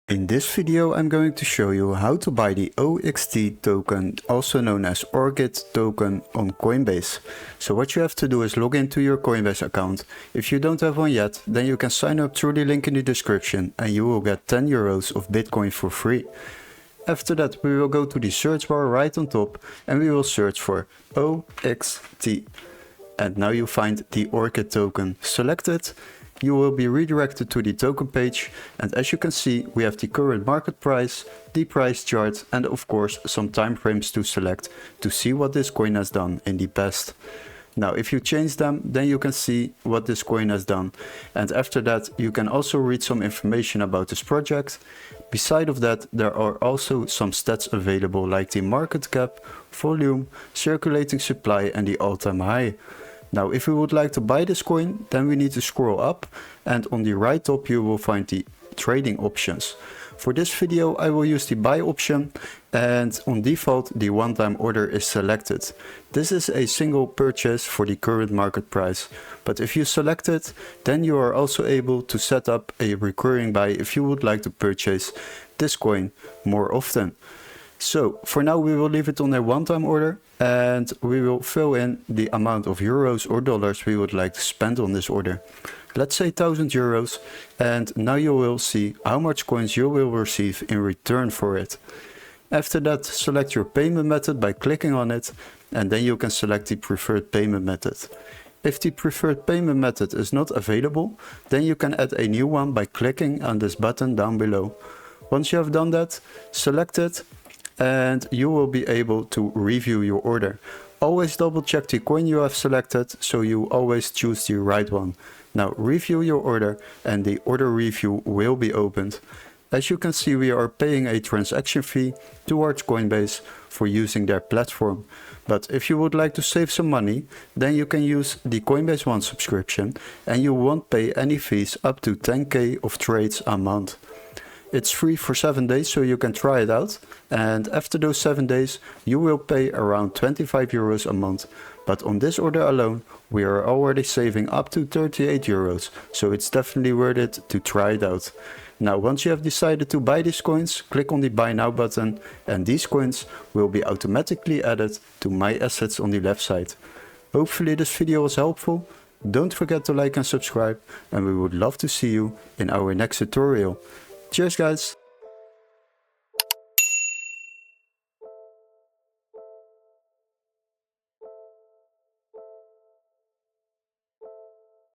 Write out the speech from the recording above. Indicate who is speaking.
Speaker 1: In this video I'm going to show you how to buy the OXT token, also known as Orchid Token, on Coinbase. So what you have to do is log into your Coinbase account. If you don't have one yet, then you can sign up through the link in the description and you will get 10 euros of Bitcoin for free. After that we will go to the search bar right on top and we will search for OXT. And now you find the Orchid token. Select it. You will be redirected to the token page, and as you can see we have the current market price, the price chart, and of course some time frames to select to see what this coin has done in the past. Now if you change them, then you can see what this coin has done, and after that you can also read some information about this project. Beside of that, there are also some stats available like the market cap, volume, circulating supply and the all-time high. Now if we would like to buy this coin, then we need to scroll up and on the right top you will find the trading options. For this video I will use the buy option, and on default the one-time order is selected. This is a single purchase for the current market price, but if you select it, then you are also able to set up a recurring buy if you would like to purchase this coin more often. So for now we will leave it on a one-time order and we will fill in the amount of euros or dollars we would like to spend on this order. Let's say 1000 euros, and now you will see how much coins you will receive in return for it. After that, select your payment method by clicking on it, and then you can select the preferred payment method. If the preferred payment method is not available, then you can add a new one by clicking on this button down below. Once you have done that, select it and you will be able to review your order. Always double check the coin you have selected, so you always choose the right one. Now review your order and the order review will be opened. As you can see, we are paying a transaction fee towards Coinbase for using their platform. But if you would like to save some money, then you can use the Coinbase One subscription and you won't pay any fees up to 10k of trades a month. It's free for 7 days, so you can try it out, and after those 7 days you will pay around 25 euros a month. But on this order alone we are already saving up to 38 euros, so it's definitely worth it to try it out. Now once you have decided to buy these coins, click on the buy now button and these coins will be automatically added to my assets on the left side. Hopefully this video was helpful. Don't forget to like and subscribe, and we would love to see you in our next tutorial. Cheers guys!